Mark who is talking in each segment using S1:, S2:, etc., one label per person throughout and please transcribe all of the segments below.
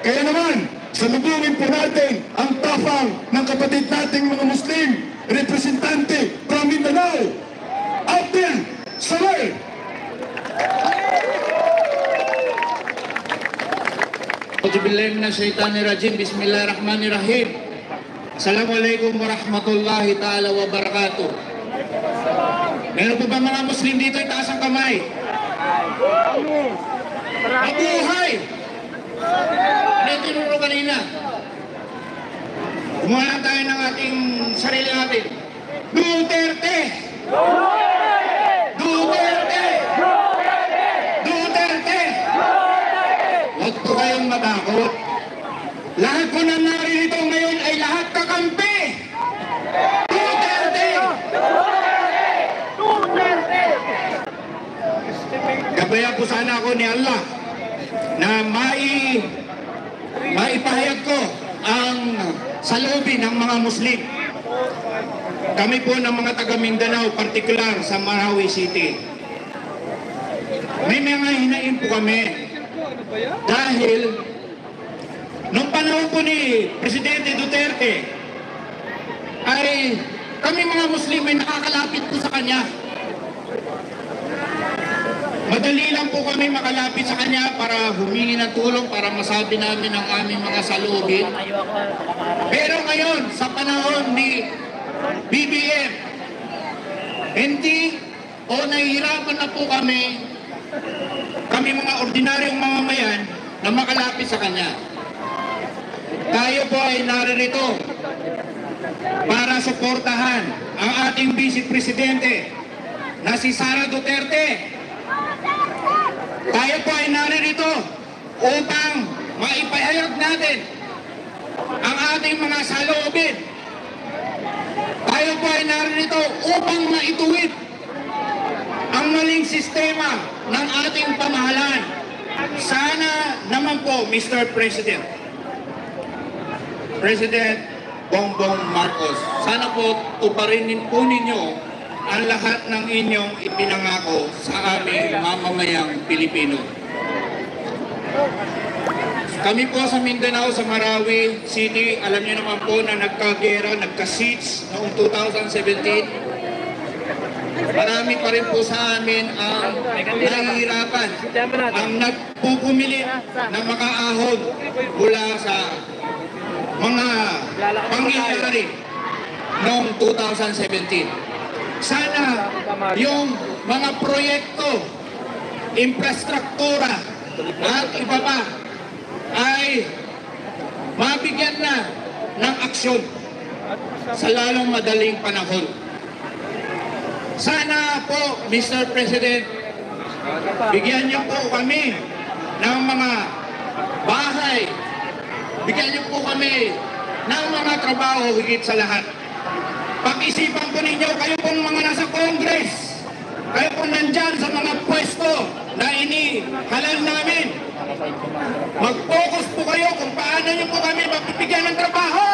S1: Kaya naman, salubungin po natin ang tapang ng kapatid nating mga Muslim, representante from Mindanao, Abdel Saleh.
S2: Auzubillahi minasyaitonirrajim. Bismillahirrahmanirrahim. Assalamualaikum warahmatullahi ta'ala wabarakatuh. Meron po ba mga Muslim dito? Itaas ang kamay. Mabuhay! Ano yung tinuro kanina? Kumuha lang tayo ng ating sarili natin. Duterte! Duterte! Duterte! Huwag po kayong matakot. Lahat po na naririto ngayon ay lahat kakampi! Duterte! Gabayan po sana ako ni Allah na maipahayag ko ang salubin ng mga Muslim. Kami po ng mga taga Mindanao, partikular sa Marawi City. May mga hinain po kami dahil nung panahon po ni Presidente Duterte ay kami mga Muslim ay nakakalapit po sa kanya. Madali lang po kami makalapit sa kanya para humingi ng tulong, para masabi namin ang aming mga salubin. Pero ngayon, sa panahon ni BBM, hindi o nahihirapan na po kami mga ordinaryong mamamayan na makalapit sa kanya. Tayo po ay naririto para suportahan ang ating Vice Presidente na si Sara Duterte. Tayo po ay naririto upang maipahayag natin ang ating mga saloobin. Tayo po ay naririto upang maituwid ang maling sistema ng ating pamahalaan. Sana naman po, Mr. President, President Bongbong Marcos, sana po tuparinin po ninyo ang lahat ng inyong ipinangako sa aming mamamayang Pilipino. Kami po sa Mindanao, sa Marawi City, alam niyo naman po na nagkagera, nagka-siege noong 2017. Marami pa rin po sa amin ang nahihirapan, ang nagpupumilit na makaahon mula sa mga pangyayari noong 2017. Sana yung mga proyekto, infrastruktura at iba pa ay mabigyan na ng aksyon sa lalong madaling panahon. Sana po, Mr. President, bigyan niyo po kami ng mga bahay, bigyan niyo po kami ng mga trabaho higit sa lahat. Pag-isipan po ninyo, kayo pong mga nasa Congress, kayo pong nandyan sa mga pwesto na inihalal namin. Mag-focus po kayo kung paano nyo po kami mapipigyan ng trabaho.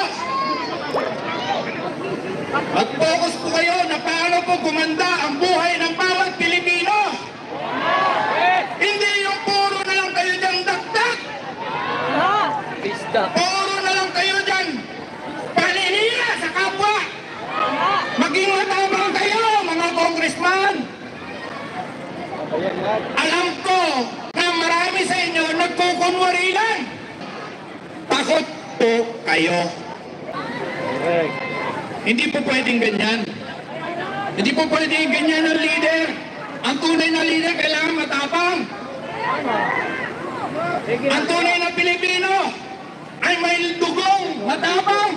S2: Mag-focus po kayo na paano po gumanda ang buhay ng bawat Pilipino. Hindi yung puro na lang kayo dyan dakdak. Puro na lang kayo dyan paninira sa kapwa. Maging matabang kayo, mga congressman. Alam ko na marami sa inyo nagkukunwari lang. Takot po kayo. Hindi po pwedeng ganyan. Hindi po pwedeng ganyan ang leader. Ang tunay na leader kailangan matapang. Ang tunay na Pilipino ay may dugong matapang.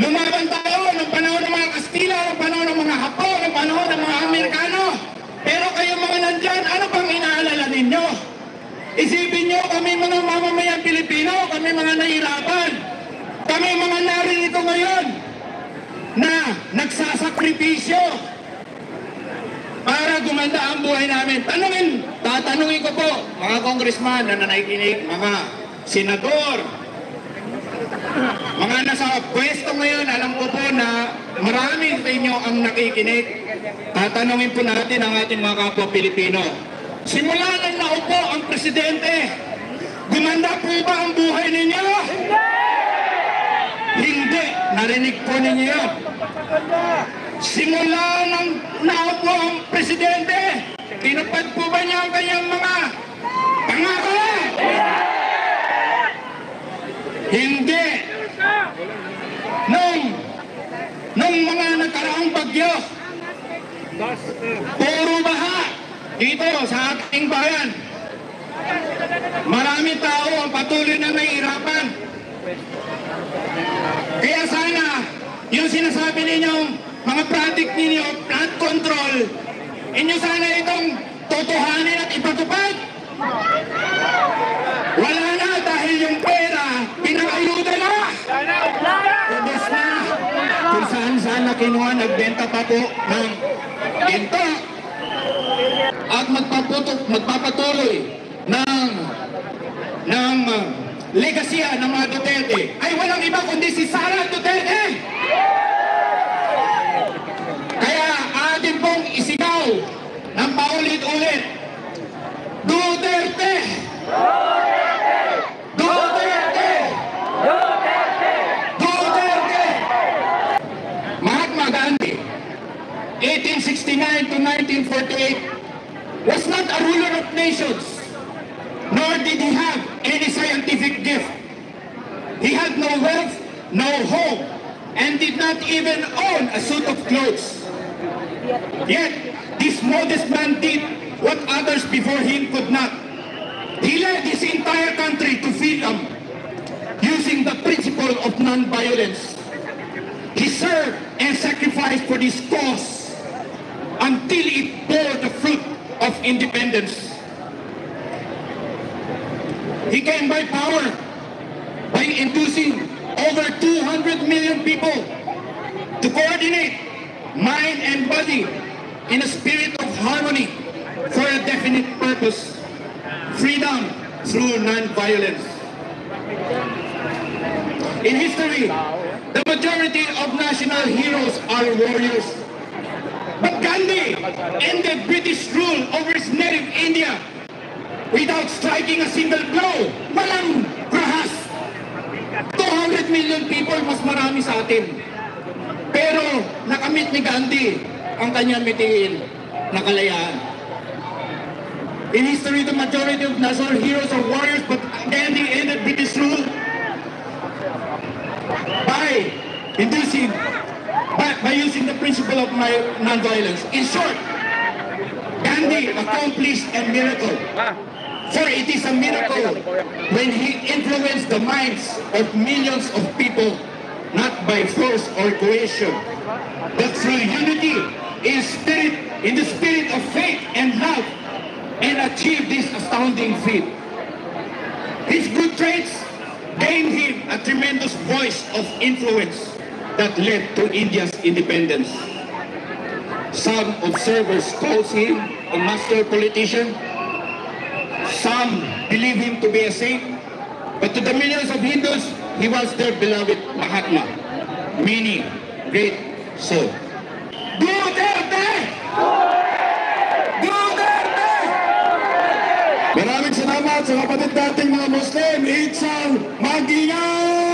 S2: Lumaban tayo ng panahon ng mga Kastila, ng panahon ng mga Hapon, ng panahon ng mga Amerikano. Pero kayo mga nandyan, ano bang inaalala ninyo? Isipin nyo, kami mga mamamayang Pilipino, kami mga nahirapan. Kami mga naririto ngayon na nagsasakripisyo para gumanda ang buhay namin. Tatanungin ko po, mga congressman na nakikinig, mga senador, mga nasa pwesto ngayon, alam ko po na marami sa inyo ang nakikinig. Tatanungin po natin ang ating mga kapwa Pilipino. Simula nang naupo ang presidente, gumanda po narinig po ninyo yan. Simula nang naupo ang presidente, tinupad po ba niya ang kanyang mga pangako? Hindi. Nung mga nagkaraang bagyo, puro baha dito sa ating bayan. Maraming tao ang patuloy na nahihirapan. Kaya sana, yung sinasabi ninyong mga project ninyo, flood control, inyo sana itong totohanin at ipatupad. Wala na dahil yung pera, pinakayuda na. Ubus na. Kung saan na kinuha, nagbenta pa po ng ginto. At magpapatuloy ng legasya ng mga Duterte ay walang iba kundi si Sara Duterte. Kaya atin pong isigaw ng paulit-ulit, Duterte! Duterte! Duterte! Duterte! Mahatma Gandhi, 1869 to 1948, was not a ruler of nations, nor did he have any scientific gift. He had no wealth, no home, and did not even own a suit of clothes. Yet, this modest man did what others before him could not. He led his entire country to freedom using the principle of non-violence. He served and sacrificed for this cause until it bore the fruit of independence. He came by power by inducing over 200 million people to coordinate mind and body in a spirit of harmony for a definite purpose, freedom through non-violence. In history, the majority of national heroes are warriors. But Gandhi ended British rule over his native India without striking a single blow. Walang rahas. 200 million people, mas marami sa atin. Pero nakamit ni Gandhi ang kanyang mitiin na kalayaan. In history, the majority of national heroes are warriors, but Gandhi ended British rule by using the principle of non-violence. In short, Gandhi accomplished a miracle. For it is a miracle when he influenced the minds of millions of people, not by force or coercion, but through unity in the spirit of faith and love, and achieved this astounding feat. His good traits gained him a tremendous voice of influence that led to India's independence. Some observers call him a master politician. Some believe him to be a saint, but to the millions of Hindus, he was their beloved Mahatma, meaning great soul. Duterte! Duterte!
S1: Maraming salamat sa kapatid nating mga Muslim. Itsang mag-ingat!